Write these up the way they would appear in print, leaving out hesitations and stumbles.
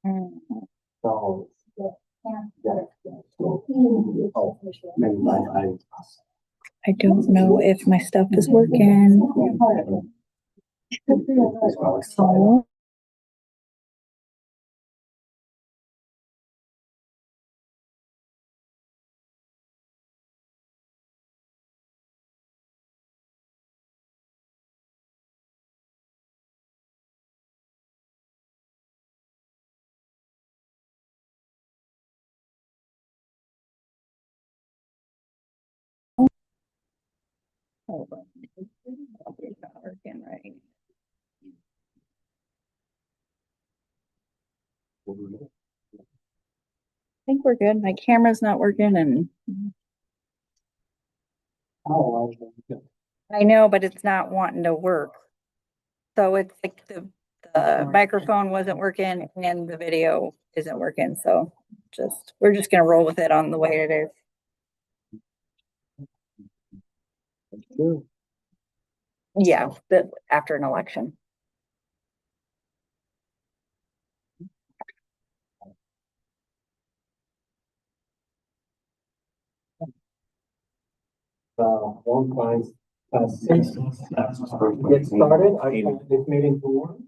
So, I don't know if my stuff is working. So. Hold on. It's not working right. I think we're good. My camera's not working and I know, but it's not wanting to work. So it's like the microphone wasn't working and the video isn't working. So we're just gonna roll with it on the way it is. Yeah, but after an election. One point six. Get started. I call this meeting to order.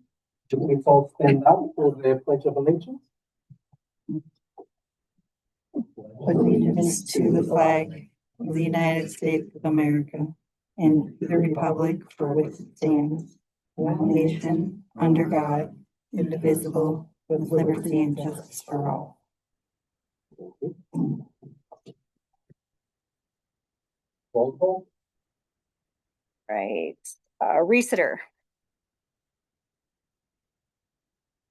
Should we all stand up for the pledge of allegiance? Allegiance to the flag of the United States of America and the republic for which it stands, one nation, under God, indivisible, with liberty and justice for all. Roll call. Right. Reesitter.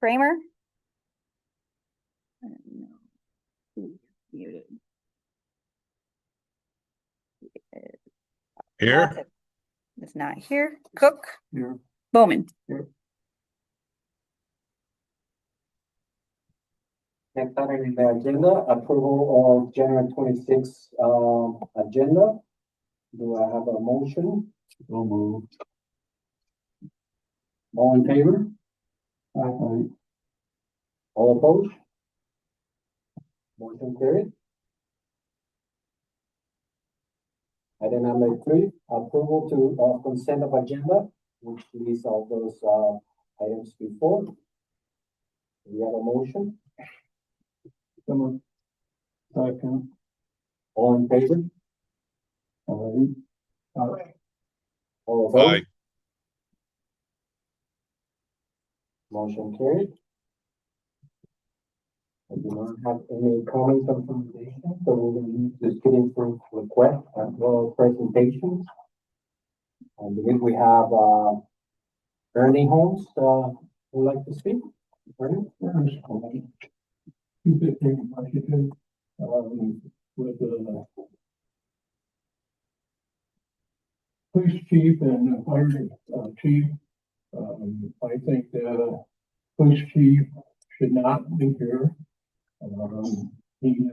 Kramer? Muted. Here. It's not here. Cook? Here. Bowman? Here. Next item in the agenda, approval of January 26th agenda. Do I have a motion? So moved. All in favor? Aye. All opposed? Motion carried. Item number 3, approval of consent of agenda, which lists all those items before. Do we have a motion? Second. All in favor? All opposed? Aye. Motion carried. I do not have any comments or recommendations, so we're going to use the student group request as well as presentations. I believe we have Ernie Holmes would like to speak. Ernie? With the police chief and fire chief, I think the police chief should not be here. He's a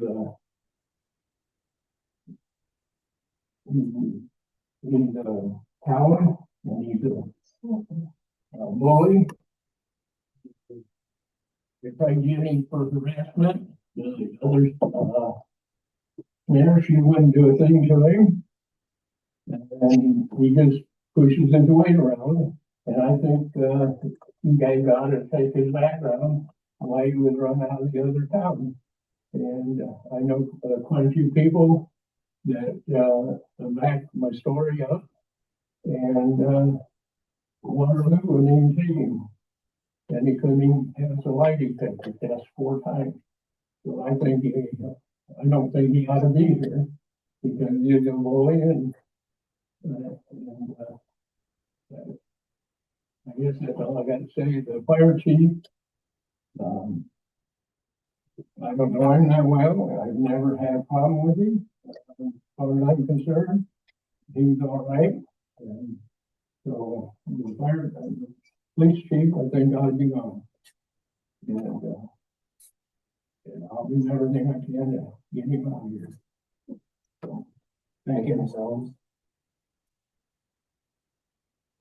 coward and he's a bully. If I get him for harassment, the other mayor, she wouldn't do a thing to him. And he just pushes his weight around. And I think you guys got to take his background why he was run out of the other town. And I know quite a few people that back my story up. And Waterloo wouldn't even take him. And he couldn't even pass a lie detector test 4 times. So I think I don't think he ought to be here because he's a bully and I guess that's all I got to say. The fire chief, I don't know him that well. I've never had a problem with him. As far as I'm concerned, he's all right. And so the police chief, I think ought to be gone. And I'll do everything I can to get him out of here. So, Thank you, Ms. Holmes.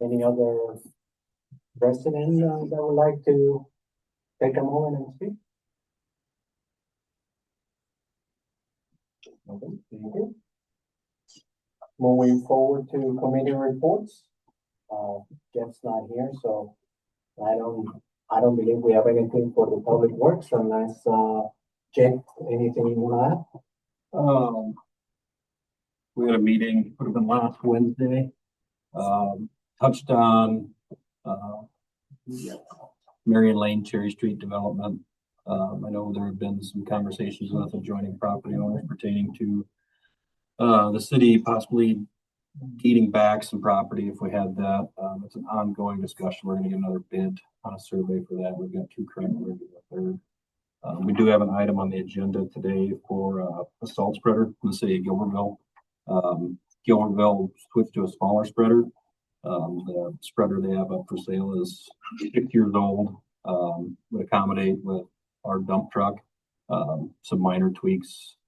Any other resident that would like to take a moment and speak? Okay, thank you. Moving forward to committee reports. Jeff's not here, so I don't believe we have anything for the public works unless, Jeff, anything you wanna add? We had a meeting, would have been last Wednesday, touched on, Marion Lane, Cherry Street development. I know there have been some conversations with adjoining property owners pertaining to, the city possibly deeding back some property if we had that. It's an ongoing discussion. We're gonna get another bid on a survey for that. We've got 2 currently, we're gonna do a third. We do have an item on the agenda today for, a salt spreader in the city of Gilbertville. Gilbertville switched to a smaller spreader. The spreader they have up for sale is 6 years old, would accommodate with our dump truck, some minor tweaks.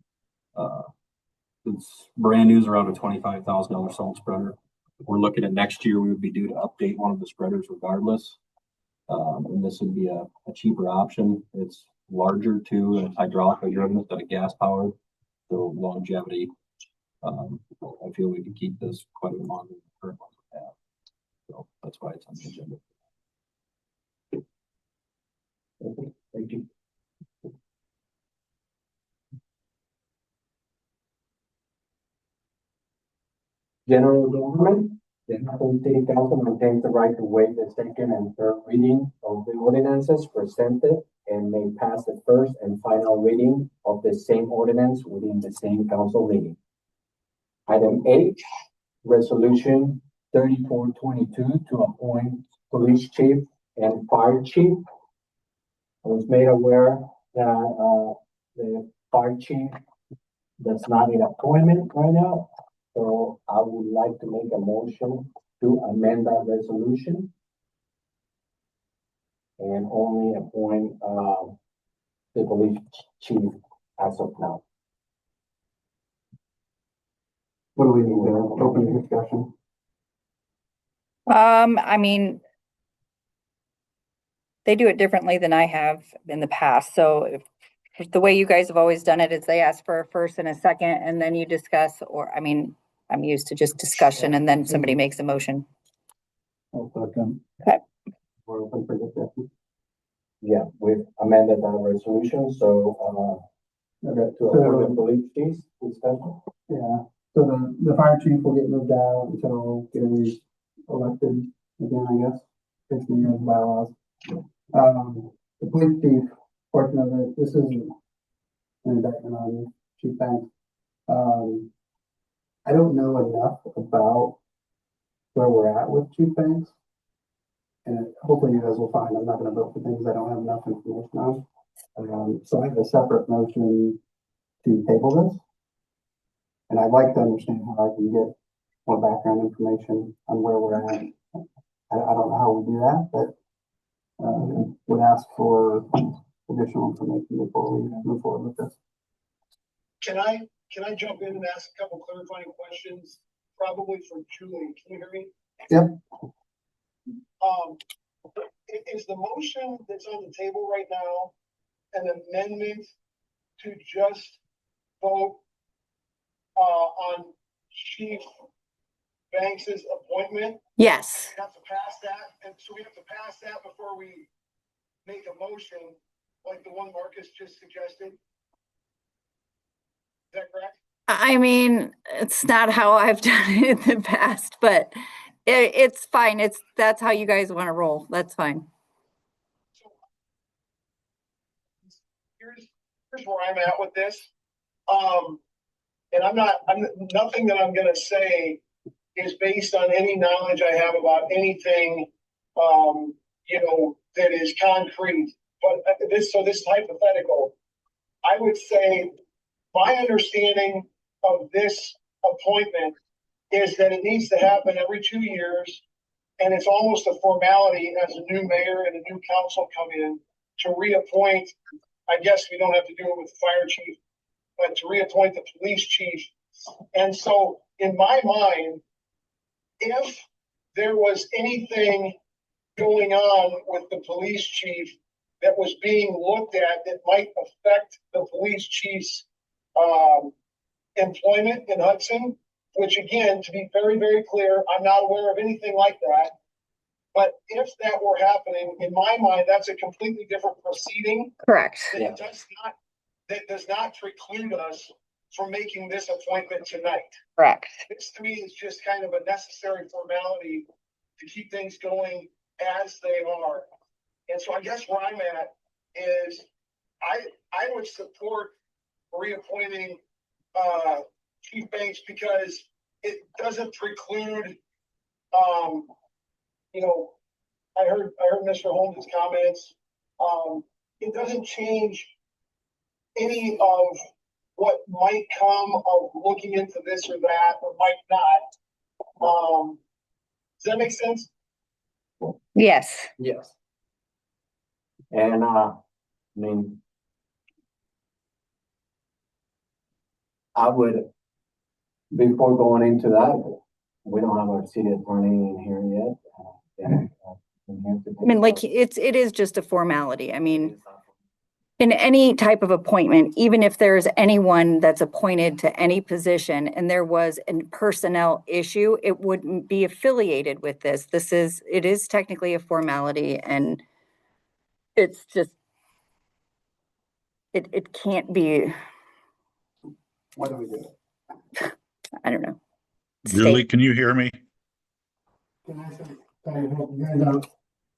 It's brand new, is around a $25,000 salt spreader. We're looking at next year, we would be due to update one of the spreaders regardless. And this would be a cheaper option. It's larger too, and it's hydraulically driven instead of gas powered. So longevity. I feel we can keep this quite a bit longer than the current ones we have. So that's why it's on the agenda. Okay, thank you. General government, the Naples City Council maintains the right to waive the second and third reading of the ordinances presented and may pass the first and final reading of the same ordinance within the same council meeting. Item 8, resolution 3422 to appoint police chief and fire chief. I was made aware that, the fire chief does not need appointment right now. So I would like to make a motion to amend that resolution. And only appoint, the police chief as of now. What do we need there? Open discussion? I mean, they do it differently than I have in the past. So if the way you guys have always done it is they ask for a first and a second and then you discuss, or, I mean, I'm used to just discussion and then somebody makes a motion. I'll second. Okay. We're open for discussion. Yeah, we've amended that resolution, so, okay, to approve the police chief's discussion. Yeah, so the fire chief will get moved out until Gary's elected again, I guess, fix the year's bylaws. The police chief portion of it, this isn't an indictment on Chief Banks. I don't know enough about where we're at with Chief Banks. And hopefully you guys will find I'm not gonna vote for things I don't have enough information on. So I have a separate motion to table this. And I'd like to understand how I can get more background information on where we're at. I don't know how we do that, but would ask for additional information before we move forward with this. Can I jump in and ask a couple clarifying questions, probably for Julie? Can you hear me? Yep. Is the motion that's on the table right now an amendment to just vote on Chief Banks's appointment? Yes. We have to pass that, and so we have to pass that before we make a motion like the one Marcus just suggested? Is that correct? I mean, it's not how I've done it in the past, but it's fine. That's how you guys want to roll. That's fine. So here's where I'm at with this. And nothing that I'm gonna say is based on any knowledge I have about anything, that is concrete. But this is hypothetical. I would say my understanding of this appointment is that it needs to happen every 2 years. And it's almost a formality as a new mayor and a new council come in to reappoint. I guess we don't have to do it with the fire chief, but to reappoint the police chief. And so in my mind, if there was anything going on with the police chief that was being looked at that might affect the police chief's employment in Hudson, which again, to be very, very clear, I'm not aware of anything like that. But if that were happening, in my mind, that's a completely different proceeding. Correct. That does not preclude us from making this appointment tonight. Correct. This to me is just kind of a necessary formality to keep things going as they are. And so I guess where I'm at is I would support reappointing Chief Banks because it doesn't preclude you know, I heard Mr. Holmes' comments. It doesn't change any of what might come of looking into this or that, or might not. Does that make sense? Yes. Yes. And, I mean, I would, before going into that, we don't have our city attorney in here yet. I mean, like, it is just a formality. I mean, in any type of appointment, even if there's anyone that's appointed to any position and there was a personnel issue, it wouldn't be affiliated with this. It is technically a formality, and it's just, it can't be, What do we do? I don't know. Julie, can you hear me? Can I say, kind of help you guys out?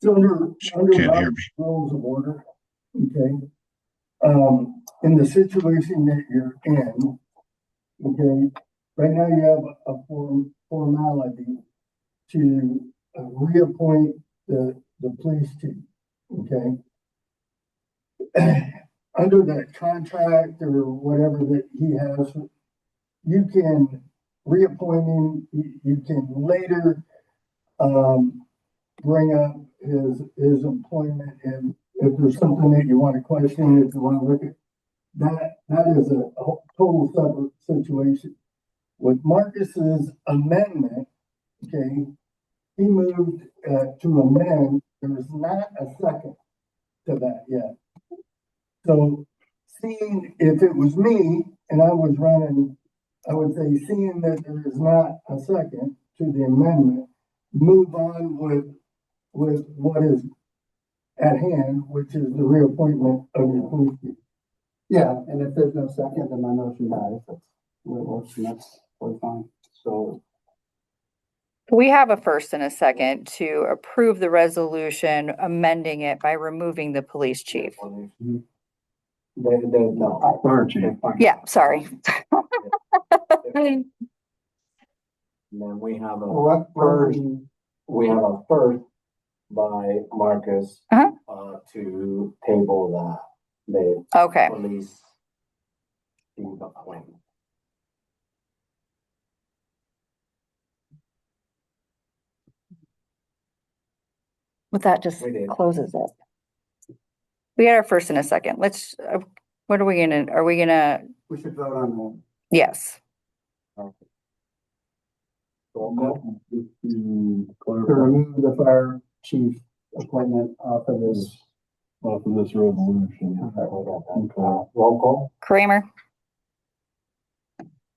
So under Can't hear Robert's me. rules of order, okay? In the situation that you're in, okay, right now you have a formality to reappoint the police chief, okay? Under the contract or whatever that he has, you can reappoint him, you can later bring up his employment, and if there's something that you want to question, if you want to look at that is a total separate situation. With Marcus's amendment, okay, he moved to amend. There's not a second to that yet. So seeing if it was me and I was running, I would say, seeing that there is not a second to the amendment, move on with what is at hand, which is the reappointment of your police chief. Yeah, and if there's no second, then my motion dies. That's the way it works, and that's totally fine. So, We have a first and a second to approve the resolution, amending it by removing the police chief. No. Fire chief. Yeah, sorry. Then we have what we have a first by Marcus, Uh-huh. to table the Okay. police chief appointment. With that, just We did. closes it. We had our first and a second. Let's, what are we gonna, we should vote on that. yes. Roll call. To remove the fire chief appointment off of this resolution. Okay, we got that. Roll call. Kramer,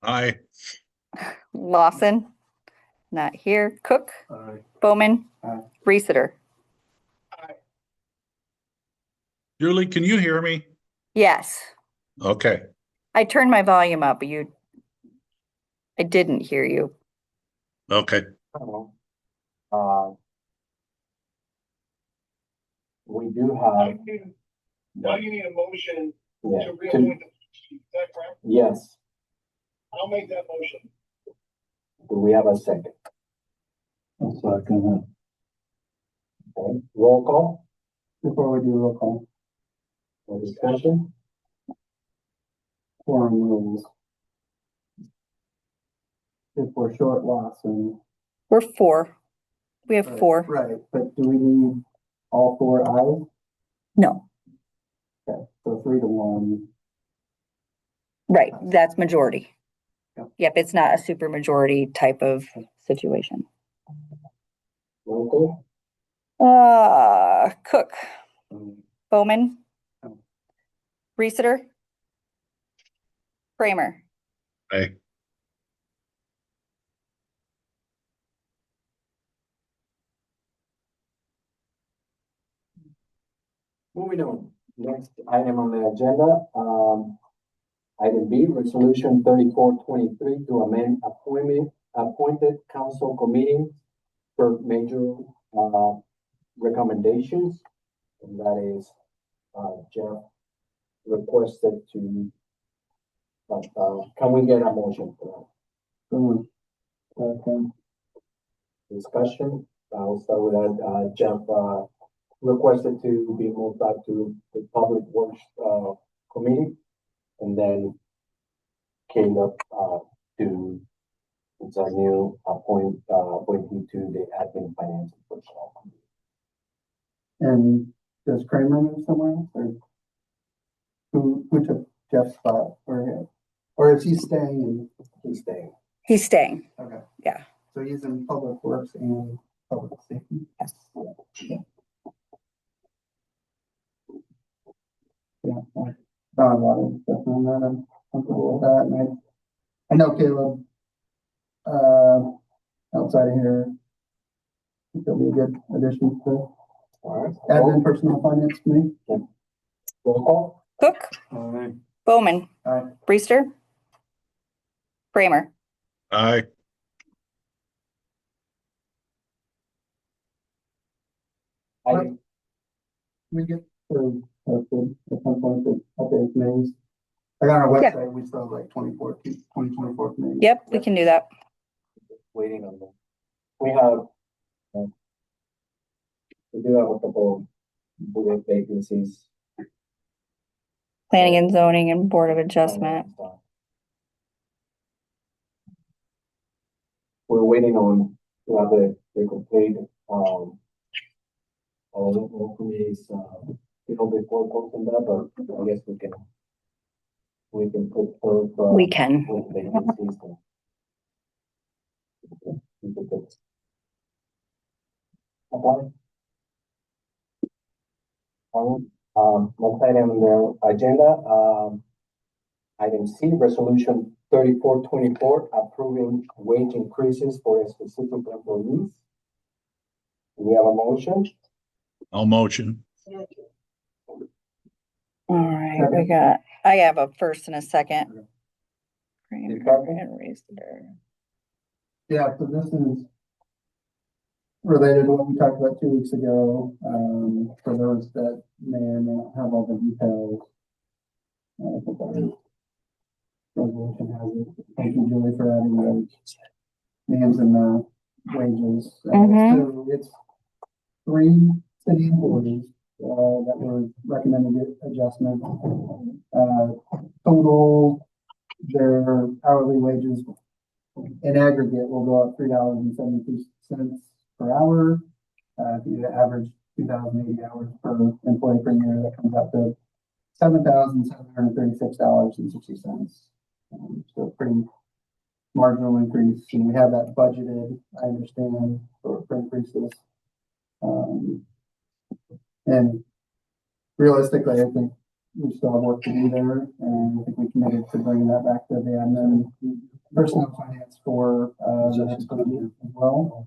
Aye. Lawson, not here. Cook, Aye. Bowman, Aye. Reesitter. Julie, can you hear me? Yes. Okay. I turned my volume up, but I didn't hear you. Okay. We do have, Now you need a motion yeah, to reappoint the police chief. Is that correct? yes, I'll make that motion. do we have a second? A second. Okay, roll call, Before we do roll call, no discussion, quorum rules. If we're short Lawson. We're four. We have four. Right, but do we need all four ayes? No, Okay, so 3-1. right. That's majority. Yep. Yep, it's not a super majority type of situation. roll call. Cook, Bowman, No. Reesitter, Kramer, Aye. Moving on, next item on the agenda, item B, resolution 3423 to amend appointed council committee for major, recommendations. And that is, Jeff requested to, can we get a motion for that? Discussion, I'll start with that, Jeff, requested to be moved back to the Public Works, committee. And then Caleb, to, it's a new appointee to the admin finance and personnel committee. And does Kramer move somewhere else, or who took Jeff's spot, or is he staying He's staying. He's staying. okay. Yeah. So he's in Public Works and Public Safety? Yes. Yeah, I found a lot of stuff on that, I'm comfortable with that, and I know Caleb, outside of here, I think he'll be a good addition to All right. admin personnel finance committee. Roll call. Cook, Aye. Bowman, Aye. Reister, Kramer. Aye. Item, We get to posted at some point to update committees. Like on our Yeah. website, we still have like 2024 committees. Yep, we can do that. waiting on them. We have, we do have a couple of vacancies. Planning and zoning and board of adjustment. We're waiting on, to have the complete, all the committees, before posting that, but I guess we can put those, We can. with vacancies. We could put- Apply. Next item on the agenda, item C, resolution 3424, approving wage increases for specific employees. Do we have a motion? I'll motion. All right, I have a first and a second. Kramer second? and Reister. Yeah, so this is related to what we talked about 2 weeks ago, for those that may or may not have all the details. I think our resolution has it. Thank you, Julie, for adding the names and the wages. So it's 3 city employees, that were recommended adjustment. Total, their hourly wages in aggregate will go up $3.72 per hour. If you average 2,080 hours per employee per year, that comes out to $7,736.60. So pretty marginal increase, and we have that budgeted, I understand, for increases. And realistically, I think we still have work to do there, and I think we committed to bringing that back to the admin personnel finance for, the next budget as well.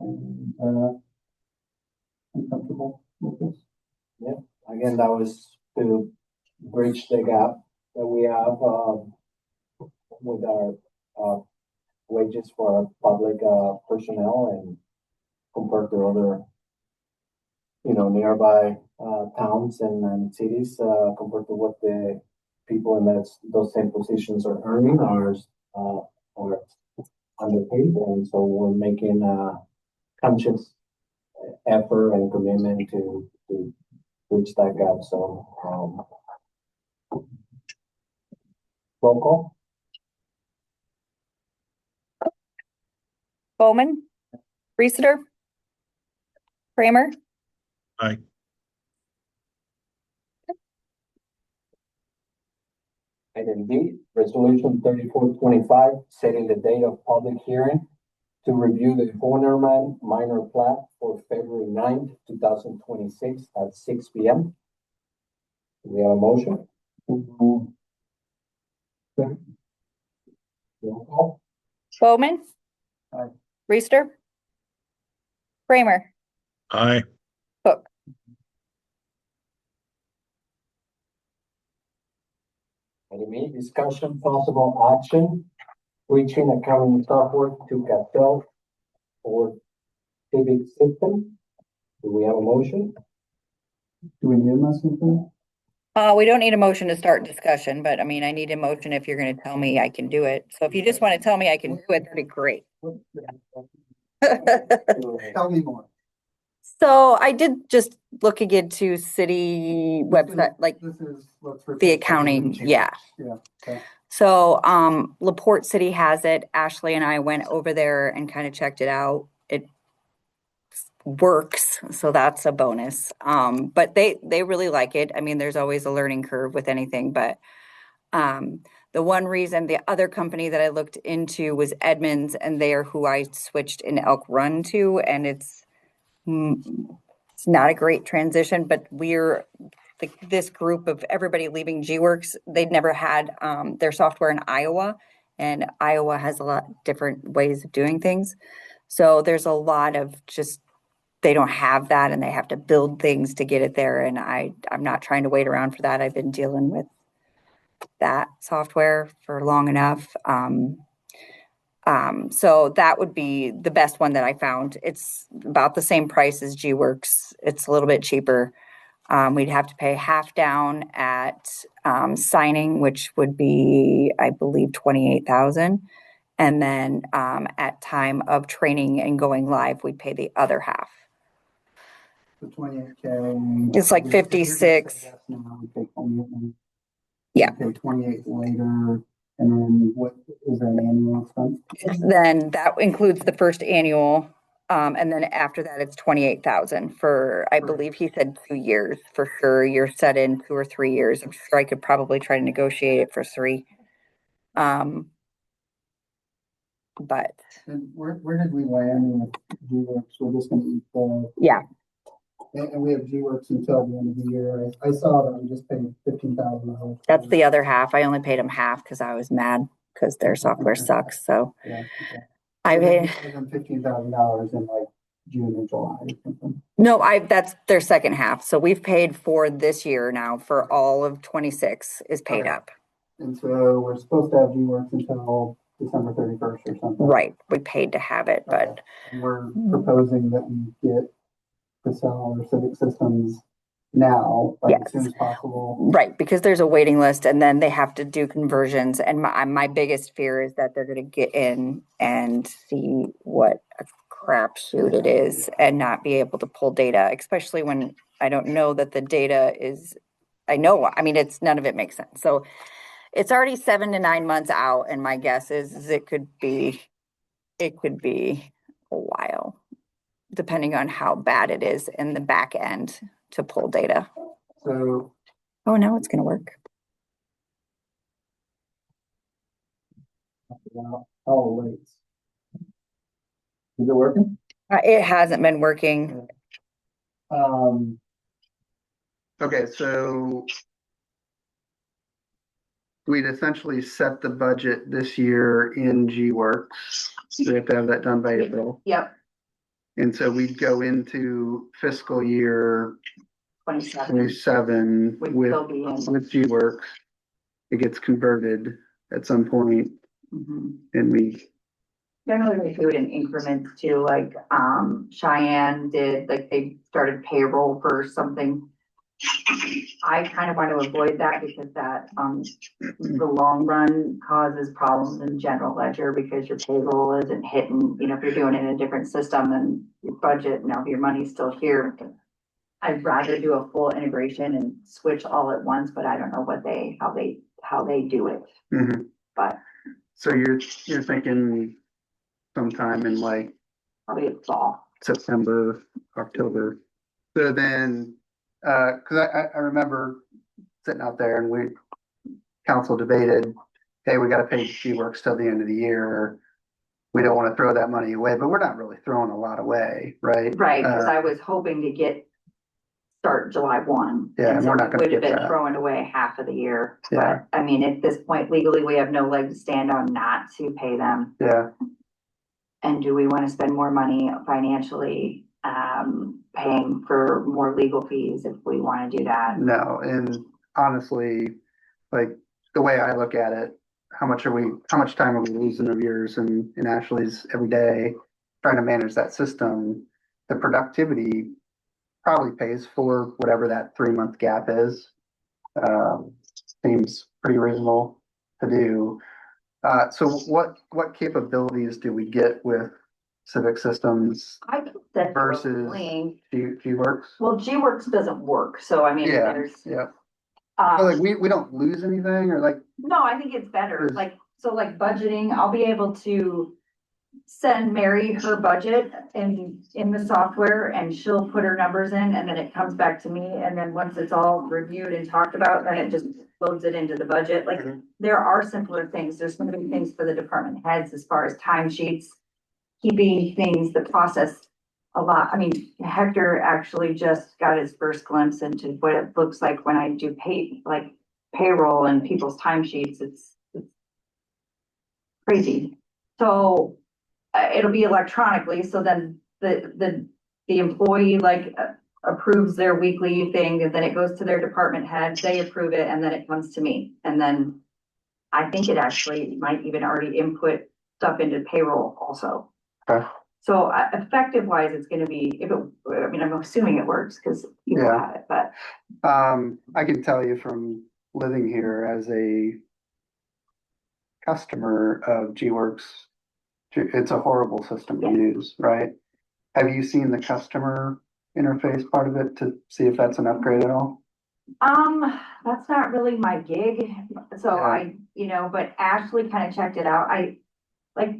And, I'm comfortable with this. Again, that was to bridge the gap that we have, with our, wages for our public, personnel and compared to other, nearby, towns and cities, compared to what the people in those same positions are earning are underpaid. And so we're making a conscious effort and commitment to bridge that gap. So, roll call. Bowman, Reister, Kramer. Aye. Item D, resolution 3425, setting the date of public hearing to review the Hornerman minor plat for February 9th, 2026 at 6 p.m. Do we have a motion? call. Bowman. Aye. Reister. Kramer. Aye. Cook. Item E, discussion possible action, reaching accounting software to Castel or civic system. Do we have a motion? Do we need a motion for We don't need a motion to start discussion, but I mean, I need a motion if you're gonna tell me I can do it. So if you just wanna tell me I can do it, that'd be great. that? Tell me more. So I did just looking into city website, like This is what's for. the accounting, yeah. Yeah, okay. So, LaPorte City has it. Ashley and I went over there and kind of checked it out. It works, so that's a bonus. But they really like it. I mean, there's always a learning curve with anything, but the one reason the other company that I looked into was Edmunds, and they are who I switched in Elk Run to, and it's not a great transition, but we're this group of everybody leaving G-Works, they'd never had their software in Iowa, and Iowa has a lot different ways of doing things. So there's a lot of just, they don't have that and they have to build things to get it there. And I'm not trying to wait around for that. I've been dealing with that software for long enough. So that would be the best one that I found. It's about the same price as G-Works. It's a little bit cheaper. We'd have to pay half down at signing, which would be, I believe, 28,000. And then at time of training and going live, we'd pay the other half. The 28K. It's like 56. Yeah. Okay, 28 later, and then what is there an annual expense? Then that includes the first annual. And then after that, it's 28,000 for, I believe he said 2 years for sure. You're set in 2 or 3 years. I'm sure I could probably try to negotiate it for 3. But And where did we land with G-Works? We're just gonna eat the. yeah, And we have G-Works until the end of the year. I saw that we just paid $15,000. that's the other half. I only paid him half because I was mad because their software sucks. So Yeah. Okay. I paid. them $15,000 in like June or July or something. No, that's their second half. So we've paid for this year now for all of 26 is paid Okay. up. And so we're supposed to have G-Works until December 31st or something. Right. We paid to have it, but Okay. And we're proposing that we get to sell our civic systems now, like Yes. as soon as possible. right, because there's a waiting list and then they have to do conversions. And my biggest fear is that they're going to get in and see what a crapshoot it is and not be able to pull data, especially when I don't know that the data is, I mean, it's none of it makes sense. So it's already 7 to 9 months out. And my guess is it could be a while, depending on how bad it is in the back end to pull data. So Oh, now it's going to work. oh, wait. Is it working? It hasn't been working. Okay, so we'd essentially set the budget this year in G-Works. We have to have that done by April. Yep. And so we'd go into fiscal year 27. 27 Would with, still be in. with G-Works. It gets converted at some point and we, Generally, we do it in increments too, like, Cheyenne did, like, they started payroll for something. I kind of want to avoid that because that, the long run causes problems in general ledger because your payroll isn't hitting, if you're doing it in a different system than your budget, now your money's still here. I'd rather do a full integration and switch all at once, but I don't know how they do it. Mhm. But So you're thinking sometime in like probably it's fall. September, October. So then, cause I remember sitting out there and council debated, hey, we gotta pay G-Works till the end of the year. We don't wanna throw that money away, but we're not really throwing a lot away, right? Right, because I was hoping to get start July 1. Yeah, and so we're not we gonna would have get been that. throwing away half of the year. Yeah. But I mean, at this point legally, we have no leg to stand on not to pay them. Yeah, And do we want to spend more money financially, paying for more legal fees if we want to do that? no, and honestly, like, the way I look at it, how much time are we losing of yours and Ashley's every day trying to manage that system? The productivity probably pays for whatever that 3-month gap is. Seems pretty reasonable to do. So what capabilities do we get with Civic Systems I can send you a versus link. G-Works? Well, G-Works doesn't work, so I mean, Yeah, there's, yeah. So like we don't lose anything or like, no, I think it's better, Is- like, so like budgeting, I'll be able to send Mary her budget in the software and she'll put her numbers in and then it comes back to me. And then once it's all reviewed and talked about, then it just loads it into the budget. Like, Mhm. there are simpler things. There's gonna be things for the department heads as far as timesheets, keeping things, the process a lot. I mean, Hector actually just got his first glimpse into what it looks like when I do payroll and people's timesheets. It's crazy. So it'll be electronically, so then the employee approves their weekly thing, and then it goes to their department head, they approve it, and then it comes to me. And then I think it actually might even already input stuff into payroll also. Okay. So effective wise, it's gonna be, I mean, I'm assuming it works because people Yeah. have it, but I can tell you from living here as a customer of G-Works, it's a horrible system to Yeah. use, right? Have you seen the customer interface part of it to see if that's an upgrade at all? that's not really my gig. So but Ashley kind of checked it out.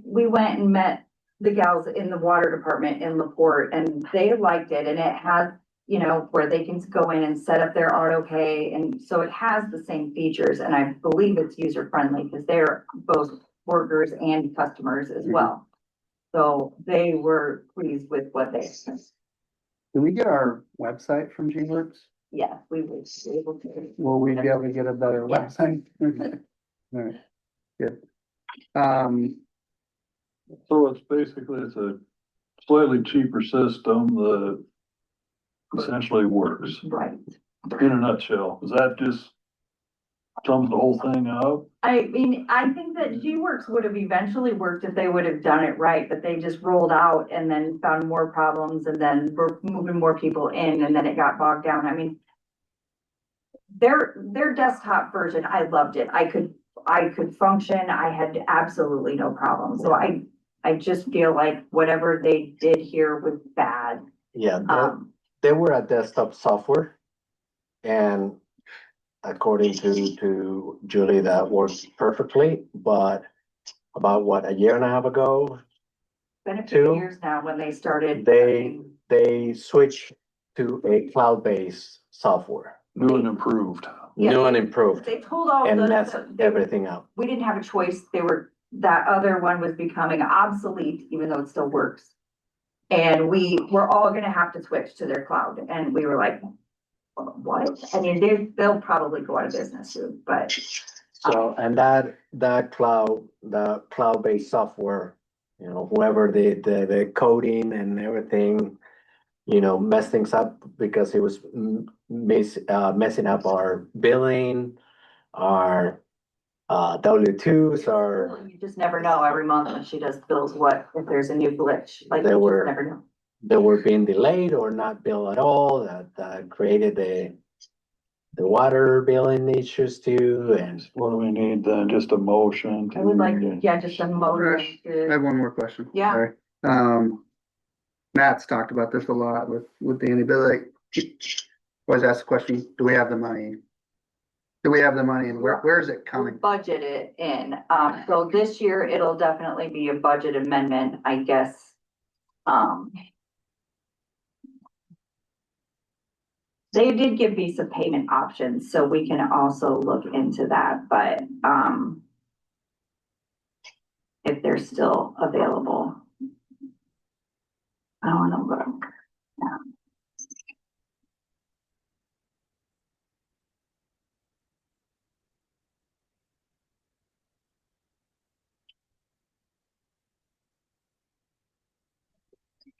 We went and met the gals in the water department in LaPorte and they liked it and it has, where they can go in and set up their auto pay. And so it has the same features and I believe it's user friendly because they're both workers and customers as well. So they were pleased with what they, Do we get our website from G-Works? yeah, we would be able to. Will we be able to get a better Yeah. website? Okay. All right, good. So it's a slightly cheaper system that essentially works Right. in a nutshell. Is that just sums the whole thing up? I mean, I think that G-Works would have eventually worked if they would have done it right, but they just rolled out and then found more problems and then were moving more people in and then it got bogged down. I mean, their desktop version, I loved it. I could function. I had absolutely no problem. So I just feel like whatever they did here was bad. Yeah, They were a desktop software. And according to Julie, that works perfectly, but about a year and a half ago, been a few 2, years now when they started. they switched to a cloud-based software, New and improved. new and improved, They told all and of messed us, everything up. we didn't have a choice. That other one was becoming obsolete, even though it still works. And we were all gonna have to switch to their cloud, and we were like, what? I mean, they'll probably go out of business soon, but So, and the cloud-based software, whoever did the coding and everything, messed things up because it was messing up our billing, our W-2s, our, you just never know every month when she does bills, if there's a new glitch, like, you There just were- never know. they were being delayed or not billed at all, that created the water billing issues too, and What do we need then? Just a motion I would like, to, just a motion I to, have one more question. Yeah. Sorry. Matt's talked about this a lot with Danny, but always ask the question, do we have the money? Do we have the money and where is it coming? budget it in. So this year, it'll definitely be a budget amendment, I guess. They did give me some payment options, so we can also look into that, but, if they're still available. I don't know, but,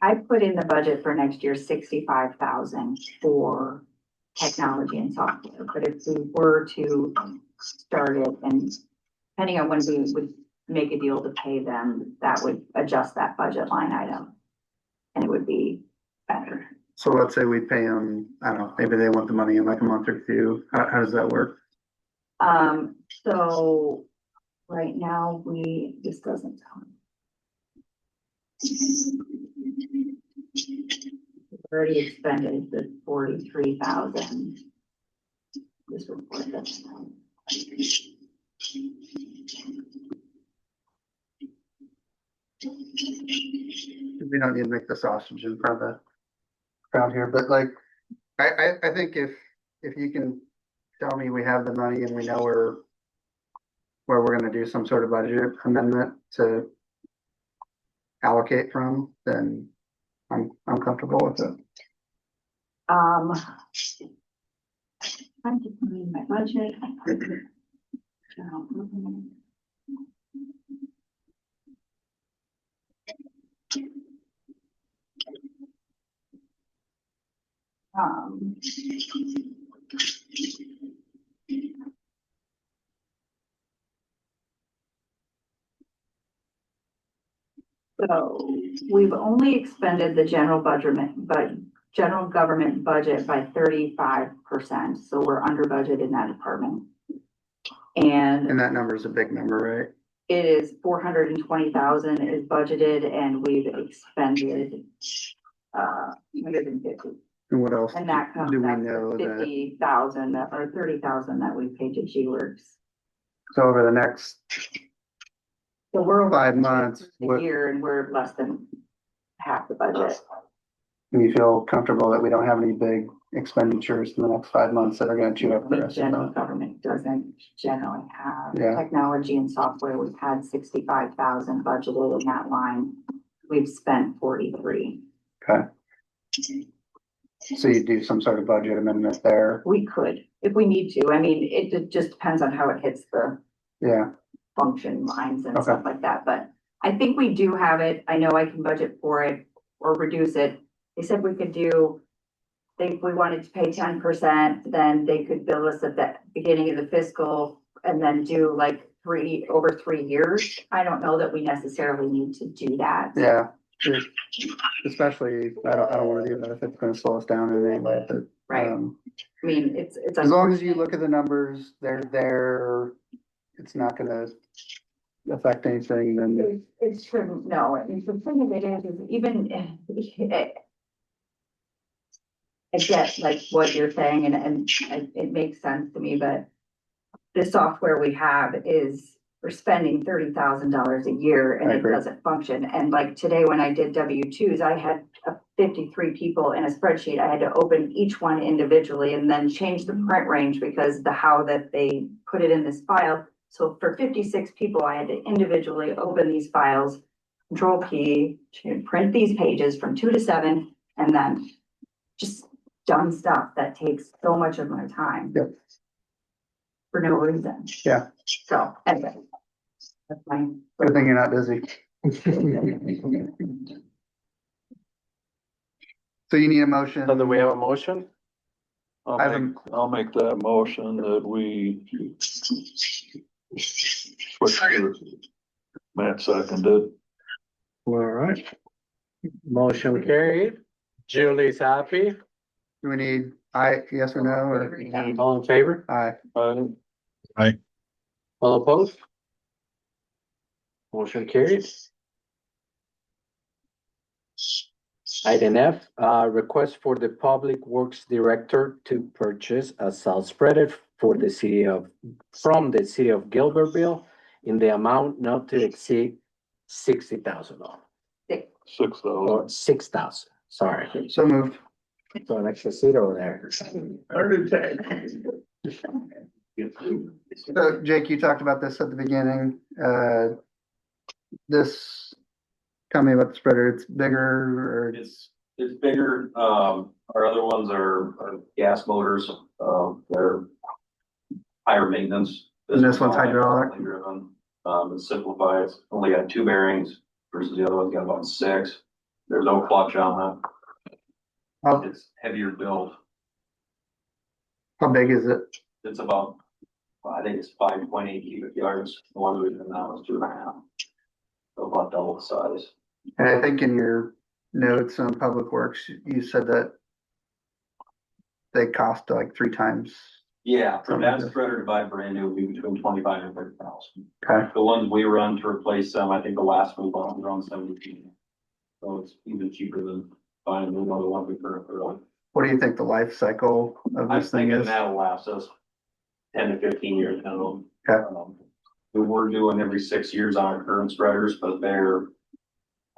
I put in the budget for next year 65,000 for technology and software, but if we were to start it and depending on when we would make a deal to pay them, that would adjust that budget line item. And it would be better. So let's say we pay them, I don't know, maybe they want the money in like a month or two. How does that work? So right now this doesn't tell me. Already expended the 43,000. This report doesn't tell me. We don't need to make the sausage in front of the crowd here, but like, I think if you can tell me we have the money and we know where we're gonna do some sort of budget amendment to allocate from, then I'm comfortable with it. I'm just reading my budget. So we've only expended the general general government budget by 35%. So we're under budget in that department. And that number is a big number, right? it is 420,000 is budgeted and we've expended 250. And what else? And that comes Do we up know to that? 50,000 or 30,000 that we paid to G-Works. So over the next So we're over 5 months, a what, year and we're less than half the budget. we feel comfortable that we don't have any big expenditures in the next 5 months that are gonna chew up the rest of General it. government doesn't generally have Yeah. technology and software. We've had 65,000 budgeted in that line. We've spent 43. Okay. So you do some sort of budget amendment there. We could, if we need to. I mean, it just depends on how it hits the Yeah, function lines and Okay. stuff like that, but I think we do have it. I know I can budget for it or reduce it. They said we could do, if we wanted to pay 10%, then they could bill us at the beginning of the fiscal and then do like over 3 years. I don't know that we necessarily need to do that. yeah. Especially, I don't wanna do that if it's gonna slow us down in any way, but. Right. I mean, it's. As long as you look at the numbers, they're there, it's not gonna affect anything, then. It's true, no, I mean, the thing of it is even, I get like what you're saying and it makes sense to me, but the software we have we're spending $30,000 a year and I it agree. doesn't function. And like today, when I did W-2s, I had 53 people in a spreadsheet. I had to open each one individually and then change the print range because how that they put it in this file. So for 56 people, I had to individually open these files, Control P, to print these pages from 2 to 7, and then just dumb stuff that takes so much of my time. Yep. For no reason. Yeah. So anyway, that's fine. Good thing you're not busy. So you need a motion. So do we have a motion? I'll make that motion that we switch to Matt seconded. All right. Motion carried. Julie's happy. Do we need yes or no, or? All in favor? Aye. All opposed? Motion carried. Item F, request for the Public Works Director to purchase a salt spreader from the city of Gilbertville in the amount not to exceed $60,000 $6,000. or $6,000. Sorry. So moved. So an extra seat over there. So Jake, you talked about this at the beginning. This, tell me about the spreader. It's bigger or? It's bigger. Our other ones are gas motors. They're higher maintenance. And this one's hydraulic? Driven. It's simplified. It's only got 2 bearings versus the other one's got about 6. There's no clutch on How, that. It's heavier build. how big is it? It's about, well, I think it's 5.8 cubic yards. The one we've been now is 2.5. So about double the size. And I think in your notes on Public Works, you said that they cost like 3 times. Yeah, for Something like that this. spreader to buy brand new would be between 25 and 30,000. Okay. The ones we run to replace them, I think the last one was around 17. So it's even cheaper than buying another one we currently run. What do you think the life cycle of I'm this thing thinking is? that'll last us 10 to 15 years minimum. Okay. We were doing every 6 years on our current spreaders, but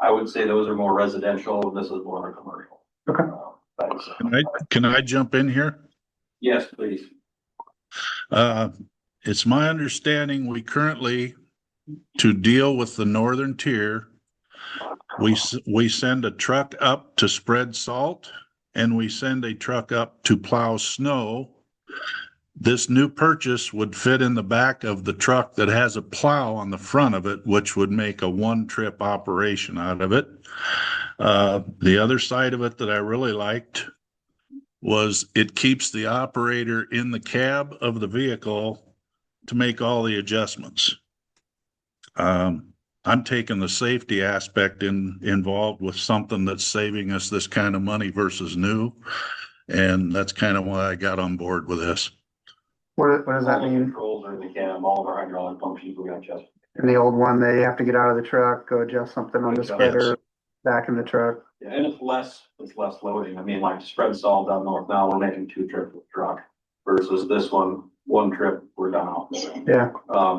I would say those are more residential, and this is more commercial. Okay. Thanks. Can I jump in here? Yes, please. It's my understanding we currently, to deal with the northern tier, we send a truck up to spread salt and we send a truck up to plow snow. This new purchase would fit in the back of the truck that has a plow on the front of it, which would make a one-trip operation out of it. The other side of it that I really liked was it keeps the operator in the cab of the vehicle to make all the adjustments. I'm taking the safety aspect involved with something that's saving us this kind of money versus new. And that's kind of why I got on board with this. What does that All the mean? Controls are in the cab, all of our hydraulic functions, we got just. In the old one, they have to get out of the truck, go adjust something on the Adjust. spreader, back in the truck. Yeah, and it's less loading. I mean, like spread salt down north now, we're making 2 trips with truck versus this one trip, we're done out there. Yeah.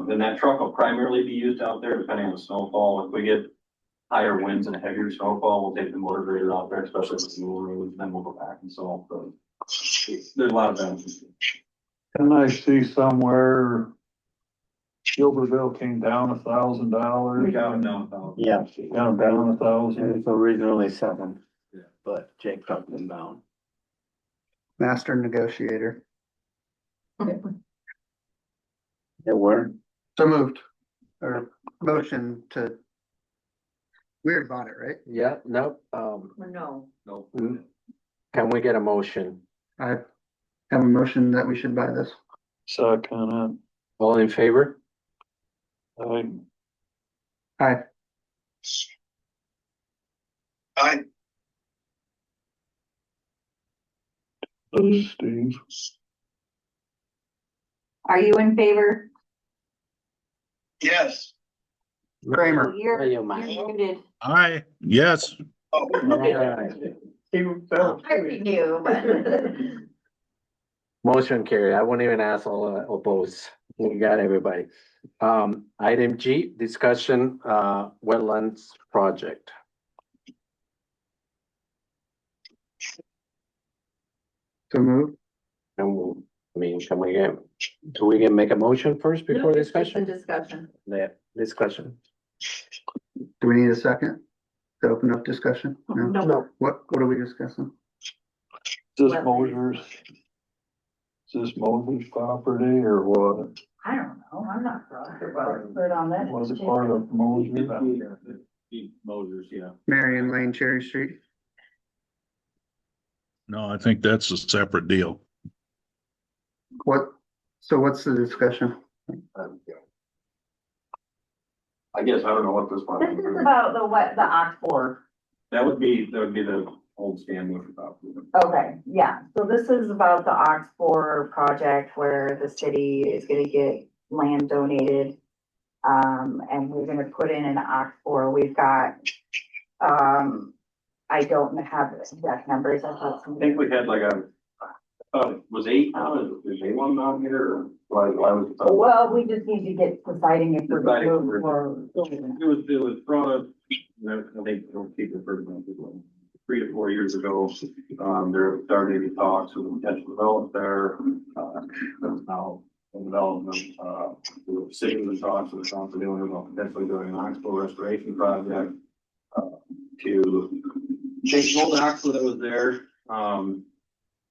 And that truck will primarily be used out there depending on the snowfall. If we get higher winds and heavier snowfall, we'll take the motor grader out there, especially if it's new roads, then we'll go back and salt. But there's a lot of benefits. And I see somewhere Gilbertville came down $1,000. We got it down. Yeah, Down $1,000. it's originally 7. Yeah. But Jake cut them down. Master negotiator. They were. So moved. Or motion to. We already bought it, right? Yeah, no, No. Nope. can we get a motion? I have a motion that we should buy this. Second, All in favor? I Aye. Steve. Are you in favor? Yes. Kramer. Are you mine? muted. Yes. Oh, I knew, but. Motion carried. I won't even ask all opposed. We got everybody. Item G, discussion, wetlands project. So moved. And can we make a motion first before discussion? Discussion. Yeah, discussion. Do we need a second to open up discussion? No. No. What are we discussing? Is this Mosers? Is this Mosers property or what? I don't know, I'm not sure about it on that. Was it part of Mosers? Mosers, yeah. Marion Lane, Cherry Street. No, I think that's a separate deal. So what's the discussion? I guess I don't know what this one. This is about the Oxford. That would be the old Stan Motor property. Okay, yeah, so this is about the Oxford project where the city is gonna get land donated. And we're gonna put in an Oxford, we've got, I don't have the exact numbers, I thought I think we had like was 8 on it, was 8 one on here, or why was it? Well, we just need to get deciding if we're Deciding if moving we're- or. It was brought up, I think, people heard about it, 3 to 4 years ago. There started to be talks with potential development there. That's now in development, the city was talks with the council doing about potentially doing an Oxbow restoration project. To take the old Oxbow that was there,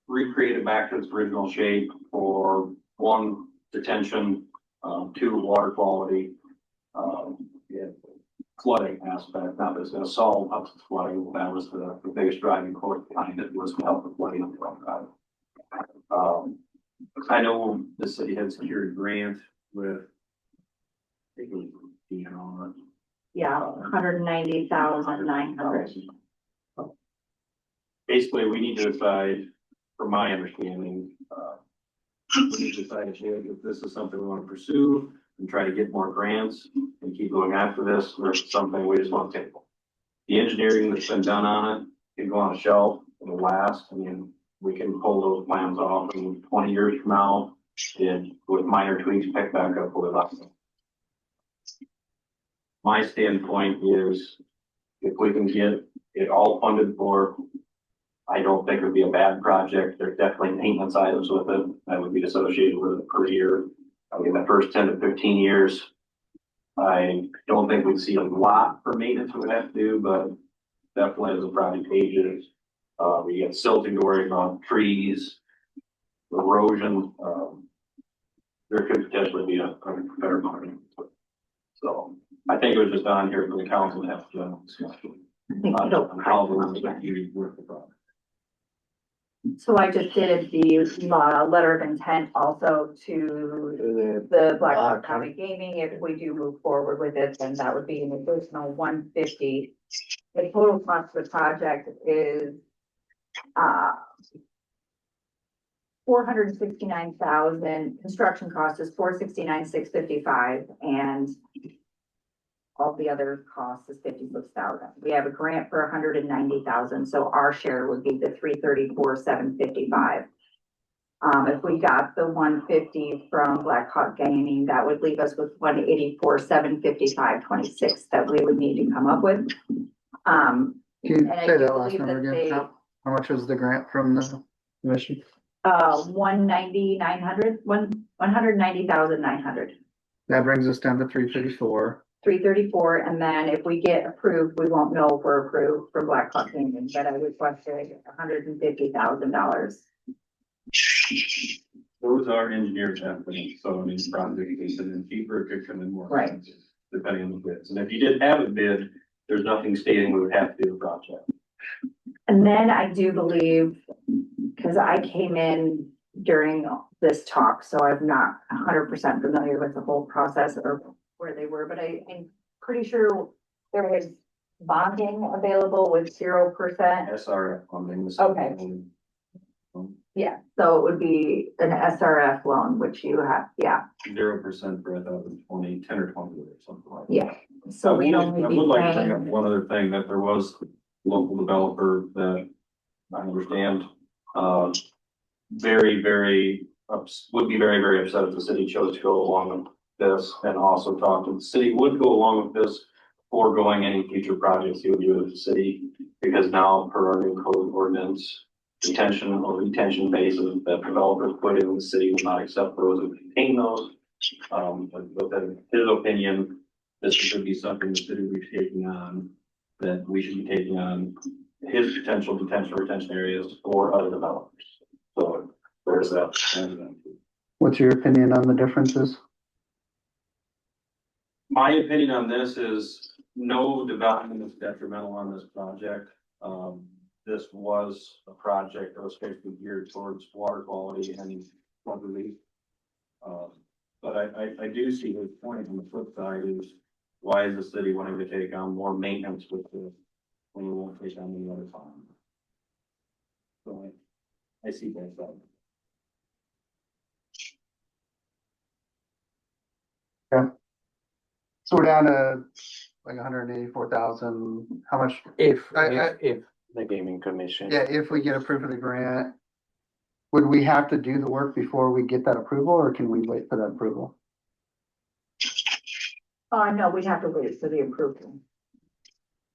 recreate it back to its original shape for 1, detention, 2, water quality. Yeah, flooding aspect. Now, it's gonna solve up to flooding. That was the biggest driving force behind it, was to help with flooding. I know the city had secured a grant with, I think it was, you know, Yeah, 190,900. basically, we need to decide, from my understanding, we need to decide if this is something we want to pursue and try to get more grants and keep going after this, versus something we just want to table. The engineering that's been done on it can go on a shelf and it'll last. I mean, we can pull those plans off in 20 years from now and with minor tweaks pick back up with us. My standpoint is, if we can get it all funded for, I don't think it would be a bad project. There's definitely maintenance items with it that would be associated with it per year. I mean, the first 10 to 15 years, I don't think we'd see a lot for maintenance we would have to do, but definitely as the project ages, we get silting to worry about, trees, erosion. There could potentially be a better market. So I think it was just on here for the council to have general discussion. On how the you work the product. So I just did the letter of intent also to the Blackhawk County Gaming. If we do move forward with it, then that would be an additional 150. The total cost of the project is 469,000. Construction cost is 469,655, and all the other costs is 56,000. We have a grant for 190,000, so our share would be the 334,755. If we got the 150 from Blackhawk Gaming, that would leave us with 184,755.26 that we would need to come up with. Can you And I say do that last believe number that again? How much was the grant from the commission? 190,900. That brings us down to 334. 334, and then if we get approved, we won't know if we're approved for Blackhawk Gaming, but I requested $150,000. Those are engineered estimates, so I mean, the project is cheaper, it could come in more Right. expensive, depending on the bids. And if you did have a bid, there's nothing stating we would have to do the project. And then I do believe, because I came in during this talk, so I'm not 100% familiar with the whole process or where they were, but I'm pretty sure there was bonding available with 0%. SRF funding. Okay. Yeah, so it would be an SRF loan, which you have, yeah, 0% for 10 or 20 or something like that. yeah. So we'd only I be would like to bring up paying, one other thing, that there was local developer that I understand, would be very, very upset if the city chose to go along with this, and also talked to the city would go along with this, foregoing any future projects he would do with the city, because now per our new code ordinance, detention or retention bases that developers put in, the city will not accept those and contain those. But in his opinion, this should be something the city will be taking on, that we should be taking on his potential detention or retention areas for other developers. So there's that. What's your opinion on the differences? My opinion on this is no development is detrimental on this project. This was a project that was basically geared towards water quality and flood relief. But I do see his point on the flip side is, why is the city wanting to take on more maintenance with this when we won't take on any other time? So I see both sides. So we're down to like 184,000. How much? If I- the gaming commission. Yeah, if we get approved for the grant, would we have to do the work before we get that approval, or can we wait for that approval? no, we'd have to wait for the approval.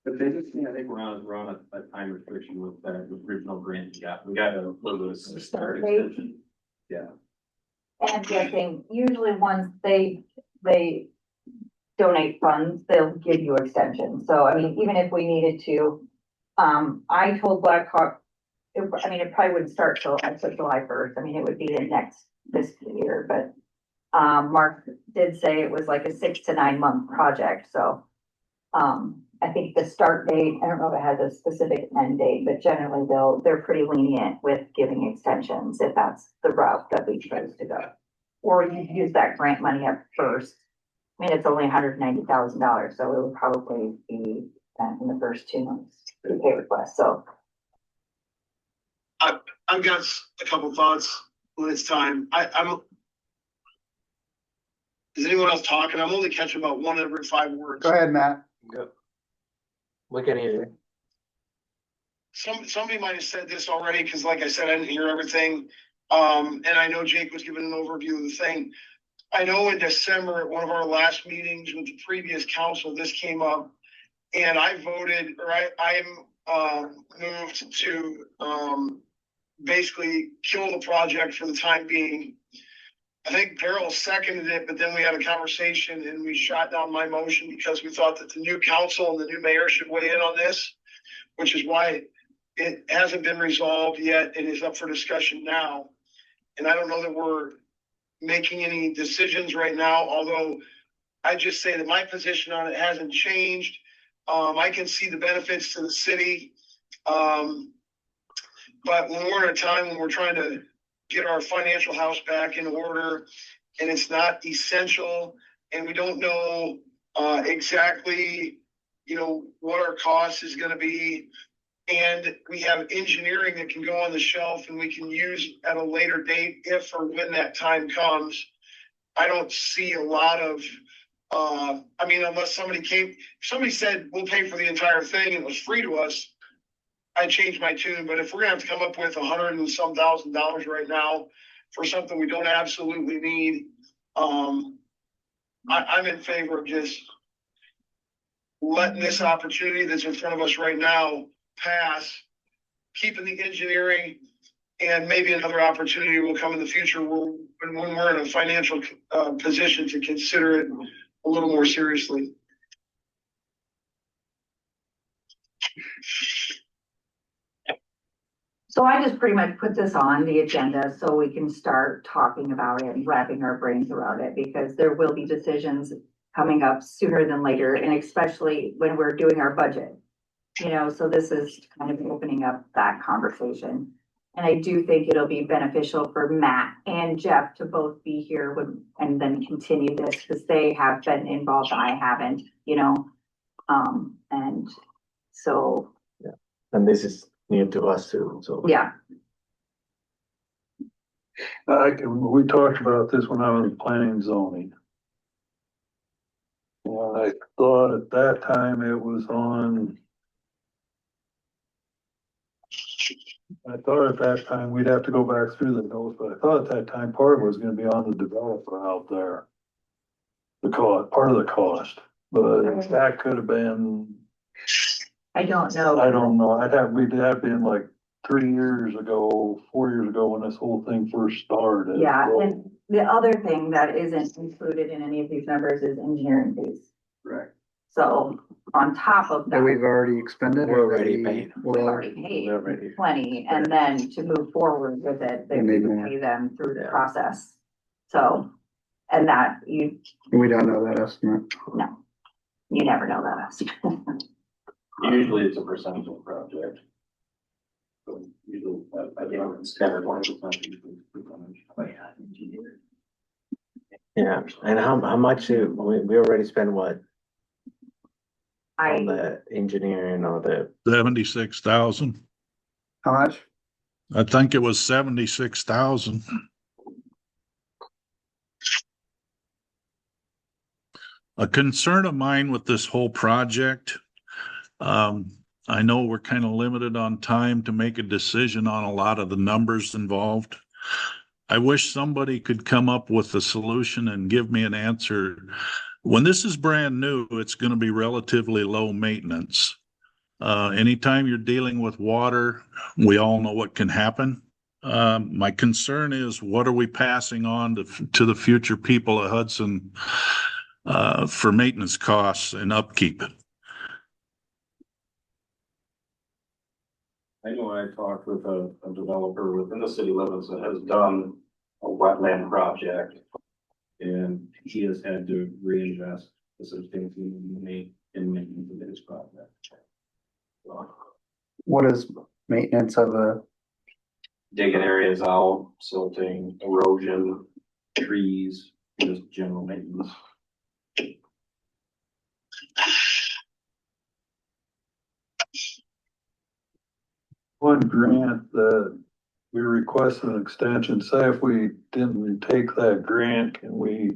But they just, I think we're on a time restriction with that original grant we got a little bit of start extension. Yeah. And guessing, usually once they donate funds, they'll give you extension. So, I mean, even if we needed to, I told Blackhawk, it probably wouldn't start till July 1st. I mean, it would be the next fiscal year, but, Mark did say it was like a 6 to 9 month project. So, I think the start date, I don't know if it has a specific end date, but generally they're pretty lenient with giving extensions if that's the route that we chose to go. Or you use that grant money up first. I mean, it's only $190,000, so it would probably be spent in the first 2 months for the pay request, so. I've got a couple thoughts when it's time. Is anyone else talking? I'm only catching about 1 every 5 words. Go ahead, Matt. We can hear you. Somebody might have said this already, because like I said, I didn't hear everything. And I know Jake was giving an overview of the thing. I know in December, at one of our last meetings with the previous council, this came up. And I voted, or I'm moved to basically kill the project for the time being. I think Darrell seconded it, but then we had a conversation and we shot down my motion because we thought that the new council and the new mayor should weigh in on this, which is why it hasn't been resolved yet. It is up for discussion now. And I don't know that we're making any decisions right now, although I just say that my position on it hasn't changed. I can see the benefits to the city. But when we're at a time when we're trying to get our financial house back in order and it's not essential and we don't know exactly, what our cost is going to be. And we have engineering that can go on the shelf and we can use at a later date if or when that time comes. I don't see a lot of, unless somebody said we'll pay for the entire thing and it was free to us, I'd change my tune. But if we're gonna have to come up with $100 and some thousand right now for something we don't absolutely need, I'm in favor of just letting this opportunity that's in front of us right now pass, keeping the engineering, and maybe another opportunity will come in the future when we're in a financial position to consider it a little more seriously. So I just pretty much put this on the agenda so we can start talking about it and wrapping our brains around it, because there will be decisions coming up sooner than later, and especially when we're doing our budget. So this is kind of opening up that conversation. And I do think it'll be beneficial for Matt and Jeff to both be here and then continue this, because they have been involved, I haven't, and so. Yeah, and this is new to us too, so. Yeah. We talked about this when I was planning and zoning. And I thought at that time it was on. I thought at that time we'd have to go back through the notes, but I thought at that time part of it was gonna be on the developer out there. The cost, part of the cost, but that could have been, I don't know. I don't know, we'd have been like 3 years ago, 4 years ago when this whole thing first started. Yeah, So- and the other thing that isn't included in any of these numbers is engineering fees. Right. So on top of That that, we've already expended. We're already paid. we've already paid We're already- plenty, and then to move forward with it, they We need would more. pay them through the Yeah. process. So, and that you We don't know that estimate. never know that. Usually it's a percentage of the project. So usually, I think it's 10 or 20%. Yeah, and how much, we already spent what, on I, the engineering or the, 76,000. How much? I think it was 76,000. A concern of mine with this whole project, I know we're kind of limited on time to make a decision on a lot of the numbers involved. I wish somebody could come up with a solution and give me an answer. When this is brand new, it's going to be relatively low maintenance. Anytime you're dealing with water, we all know what can happen. My concern is, what are we passing on to the future people of Hudson for maintenance costs and upkeep? I know I talked with a developer within the city limits that has done a wetland project. And he has had to reinvest a substantial money in maintenance of this project. So, What is maintenance of a, digging areas out, silting, erosion, trees, just general maintenance. One grant that we requested an extension, say if we didn't take that grant, can we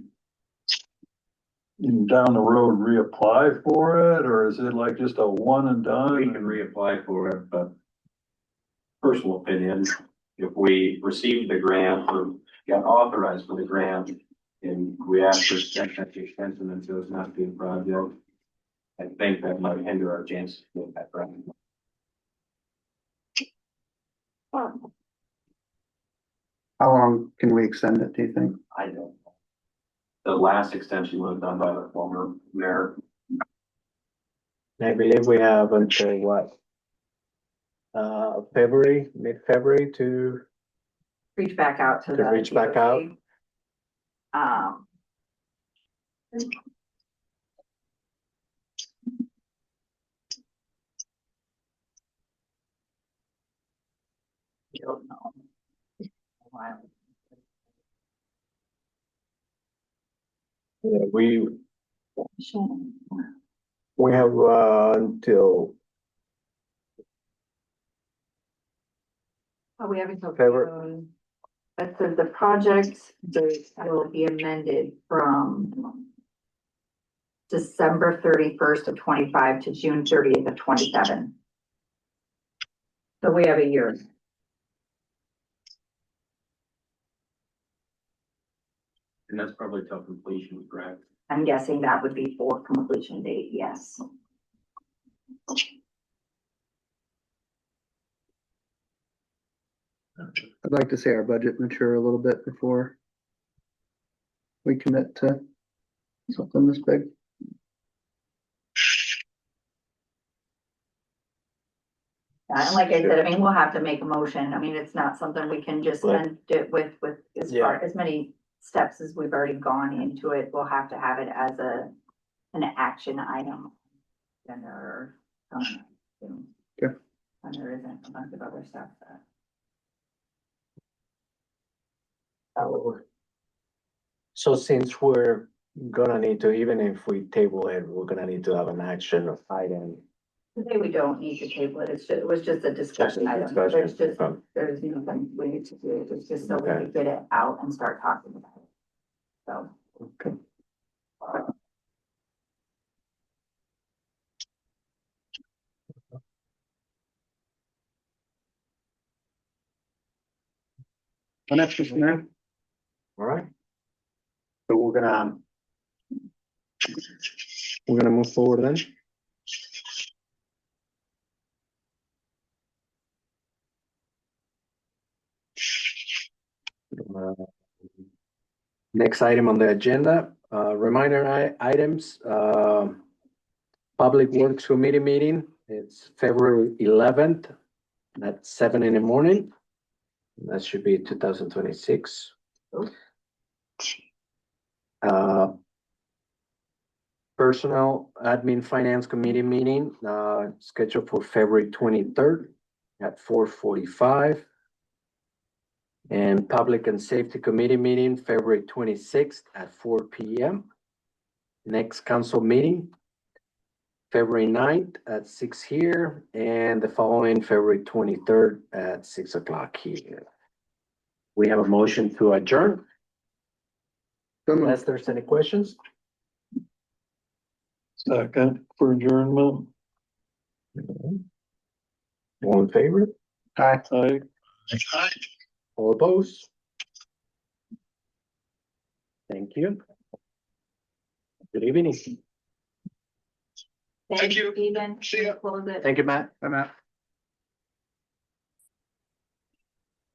down the road reapply for it, or is it like just a one and done? We can reapply for it, but personal opinion, if we received the grant or got authorized for the grant and we asked for extension and chose not to be a project, I think that might hinder our chances to get that grant. how long can we extend it, do you think? I don't know. The last extension was done by the former mayor. I believe we have until what? February, mid-February to, Reach back out to To the. reach back out. Um. Don't know. Wow. yeah, we have, until Oh, we have until February. June. That says the project date will be amended from December 31st of 25 to June 30th of 27. So we have a year. And that's probably till completion, correct? I'm guessing that would be for completion date, yes. I'd like to see our budget mature a little bit before we commit to something this big. And like I said, I mean, we'll have to make a motion. I mean, it's not something we can just Right. send it with as Yeah. far, as many steps as we've already gone into it. We'll have to have it as an action item. And there are, Okay. and there isn't a bunch of other stuff that. So since we're gonna need to, even if we table it, we're gonna need to have an action item. Today we don't need to table it. It's just, it was just a discussion item. discussion, There's just, okay. there's nothing we need to do. It's just so we Okay. can get it out and start talking about it. So. Okay. What next, Mr. Mayor? All right. So we're gonna move forward then. Uh, Next item on the agenda, reminder items, Public Works Committee meeting, it's February 11th at 7 in the morning. That should be 2026. Personnel Admin Finance Committee meeting, scheduled for February 23rd at 4:45. And Public and Safety Committee meeting, February 26th at 4 p.m. Next council meeting, February 9th at 6 here, and the following February 23rd at 6 o'clock here. We have a motion to adjourn, So moved. unless there's any questions. Second for adjournment. All in favor? Aye. Aye. All opposed? Thank you. Good evening. Thank you, Stephen. See ya. Close it. Thank you, Matt. Bye, Matt.